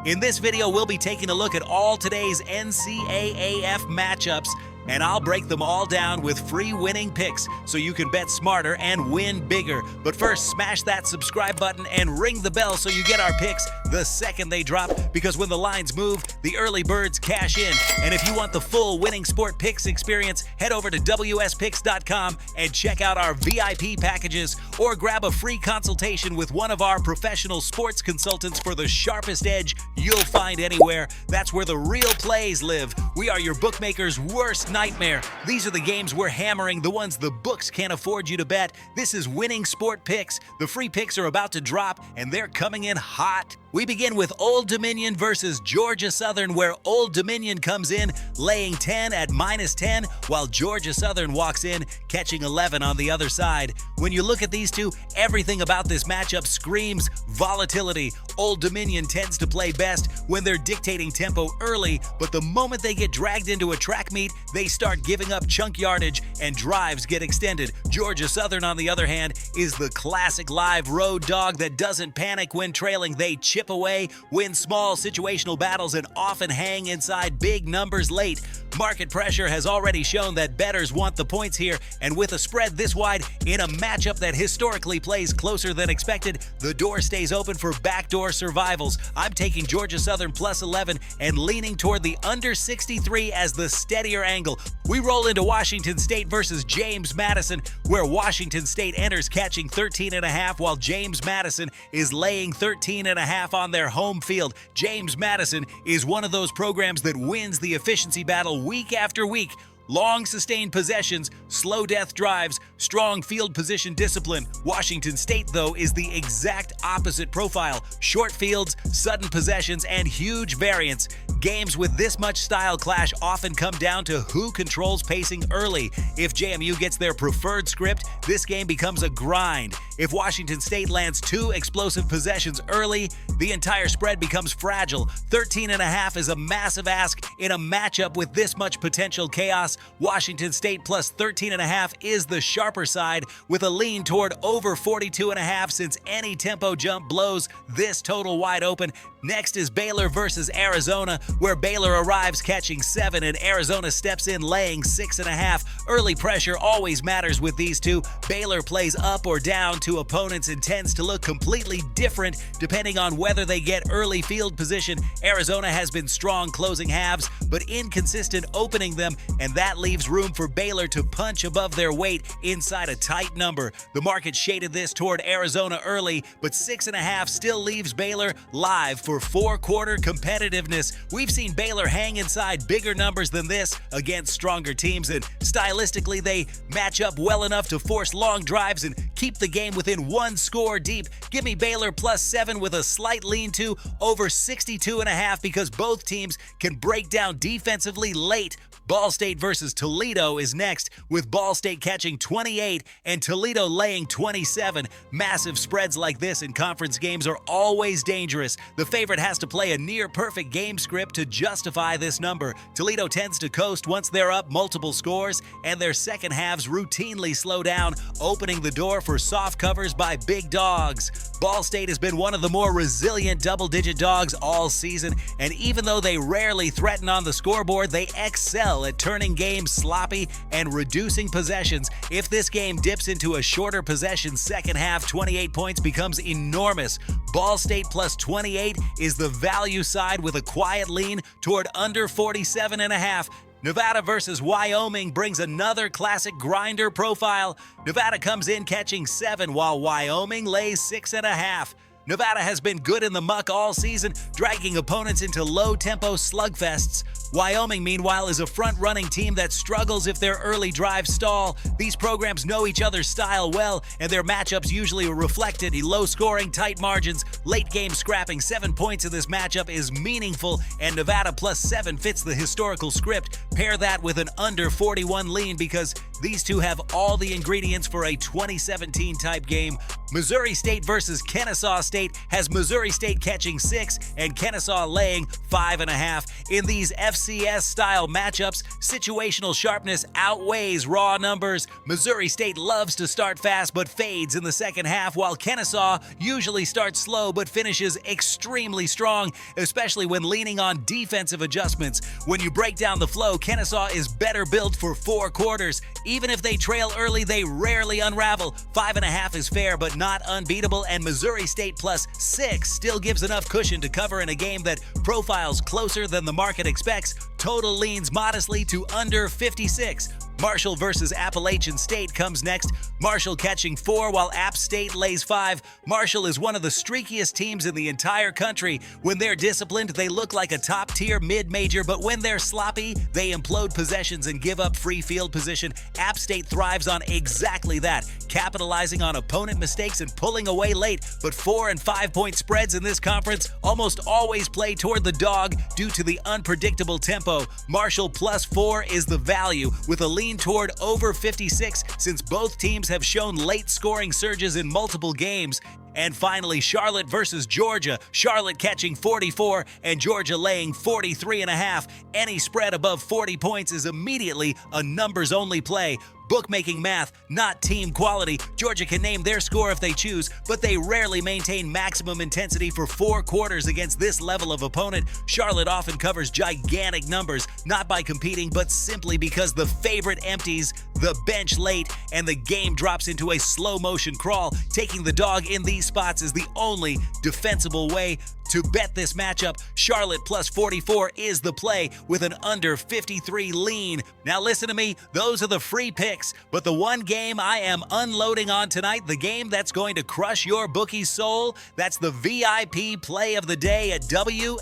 In this video, we'll be taking a look at all today's NCAAF matchups, and I'll break them all down with free winning picks so you can bet smarter and win bigger. But first, smash that subscribe button and ring the bell so you get our picks the second they drop, because when the lines move, the early birds cash in. And if you want the full Winning Sport Picks experience, head over to wspicks.com and check out our VIP packages, or grab a free consultation with one of our professional sports consultants for the sharpest edge you'll find anywhere. That's where the real plays live. We are your bookmaker's worst nightmare. These are the games we're hammering, the ones the books can't afford you to bet. This is Winning Sport Picks. The free picks are about to drop, and they're coming in hot. We begin with Old Dominion versus Georgia Southern, where Old Dominion comes in laying 10 at -10, while Georgia Southern walks in catching 11 on the other side. When you look at these two, everything about this matchup screams volatility. Old Dominion tends to play best when they're dictating tempo early, but the moment they get dragged into a track meet, they start giving up chunk yardage and drives get extended. Georgia Southern, on the other hand, is the classic live road dog that doesn't panic when trailing. They chip away, win small situational battles, and often hang inside big numbers late. Market pressure has already shown that bettors want the points here, and with a spread this wide in a matchup that historically plays closer than expected, the door stays open for backdoor survivals. I'm taking Georgia Southern plus 11 and leaning toward the under 63 as the steadier angle. We roll into Washington State versus James Madison, where Washington State enters catching 13.5, while James Madison is laying 13.5 on their home field. James Madison is one of those programs that wins the efficiency battle week after week. Long sustained possessions, slow death drives, strong field position discipline. Washington State, though, is the exact opposite profile. Short fields, sudden possessions, and huge variance. Games with this much style clash often come down to who controls pacing early. If JMU gets their preferred script, this game becomes a grind. If Washington State lands 2 explosive possessions early, the entire spread becomes fragile. 13.5 is a massive ask in a matchup with this much potential chaos. Washington State plus 13.5 is the sharper side, with a lean toward over 42.5 since any tempo jump blows this total wide open. Next is Baylor versus Arizona, where Baylor arrives catching 7 and Arizona steps in laying 6.5. Early pressure always matters with these two. Baylor plays up or down to opponents and tends to look completely different depending on whether they get early field position. Arizona has been strong closing halves, but inconsistent opening them, and that leaves room for Baylor to punch above their weight inside a tight number. The market shaded this toward Arizona early, but 6.5 still leaves Baylor live for four-quarter competitiveness. We've seen Baylor hang inside bigger numbers than this against stronger teams, and stylistically they match up well enough to force long drives and keep the game within one score deep. Give me Baylor plus 7 with a slight lean to over 62.5, because both teams can break down defensively late. Ball State versus Toledo is next, with Ball State catching 28 and Toledo laying 27. Massive spreads like this in conference games are always dangerous. The favorite has to play a near-perfect game script to justify this number. Toledo tends to coast once they're up multiple scores, and their second halves routinely slow down, opening the door for soft covers by big dogs. Ball State has been one of the more resilient double-digit dogs all season, and even though they rarely threaten on the scoreboard, they excel at turning games sloppy and reducing possessions. If this game dips into a shorter possession second half, 28 points becomes enormous. Ball State plus 28 is the value side with a quiet lean toward under 47.5. Nevada versus Wyoming brings another classic grinder profile. Nevada comes in catching 7, while Wyoming lays 6.5. Nevada has been good in the muck all season, dragging opponents into low-tempo slugfests. Wyoming, meanwhile, is a front-running team that struggles if their early drives stall. These programs know each other's style well, and their matchups usually are reflected in low-scoring, tight margins. Late-game scrapping, 7 points in this matchup is meaningful, and Nevada plus 7 fits the historical script. Pair that with an under 41 lean, because These two have all the ingredients for a 2017 type game. Missouri State versus Kennesaw State has Missouri State catching 6 and Kennesaw laying 5.5. In these FCS-style matchups, situational sharpness outweighs raw numbers. Missouri State loves to start fast but fades in the second half, while Kennesaw usually starts slow but finishes extremely strong, especially when leaning on defensive adjustments. When you break down the flow, Kennesaw is better built for 4 quarters. Even if they trail early, they rarely unravel. 5.5 is fair but not unbeatable, and Missouri State plus 6 still gives enough cushion to cover in a game that profiles closer than the market expects. Total leans modestly to under 56. Marshall versus Appalachian State comes next. Marshall catching 4 while App State lays 5. Marshall is one of the streakiest teams in the entire country. When they're disciplined, they look like a top-tier mid-major, but when they're sloppy, they implode possessions and give up free field position. App State thrives on exactly that, capitalizing on opponent mistakes and pulling away late. But 4 and 5 point spreads in this conference almost always play toward the dog due to the unpredictable tempo. Marshall plus 4 is the value, with a lean toward over 56 since both teams have shown late scoring surges in multiple games. And finally, Charlotte versus Georgia. Charlotte catching 44 and Georgia laying 43.5. Any spread above 40 points is immediately a numbers-only play. Bookmaking math, not team quality. Georgia can name their score if they choose, but they rarely maintain maximum intensity for 4 quarters against this level of opponent. Charlotte often covers gigantic numbers, not by competing, but simply because the favorite empties the bench late and the game drops into a slow-motion crawl. Taking the dog in these spots is the only defensible way to bet this matchup. Charlotte plus 44 is the play with an under 53 lean. Now listen to me, those are the free picks, but the one game I am unloading on tonight, the game that's going to crush your bookie's soul, that's the VIP play of the day at WSPicks.com.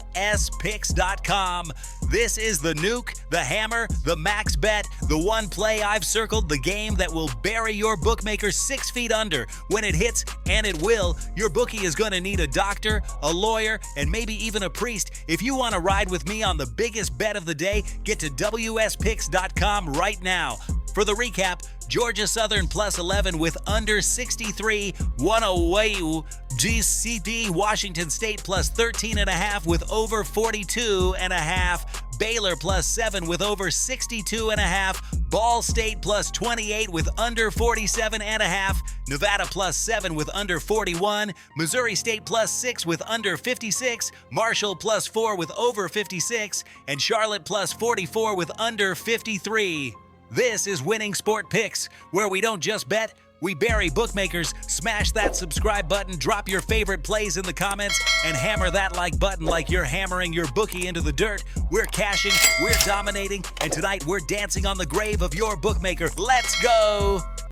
This is the nuke, the hammer, the max bet, the one play I've circled, the game that will bury your bookmaker 6 feet under. When it hits, and it will, your bookie is going to need a doctor, a lawyer, and maybe even a priest. If you want to ride with me on the biggest bet of the day, get to WSPicks.com right now. For the recap, Georgia Southern plus 11 with under 63, Wanawayu. GCD Washington State plus 13.5 with over 42.5. Baylor plus 7 with over 62.5. Ball State plus 28 with under 47.5. Nevada plus 7 with under 41. Missouri State plus 6 with under 56. Marshall plus 4 with over 56. And Charlotte plus 44 with under 53. This is Winning Sport Picks, where we don't just bet, we bury bookmakers. Smash that subscribe button, drop your favorite plays in the comments, and hammer that like button like you're hammering your bookie into the dirt. We're cashing, we're dominating, and tonight we're dancing on the grave of your bookmaker. Let's go!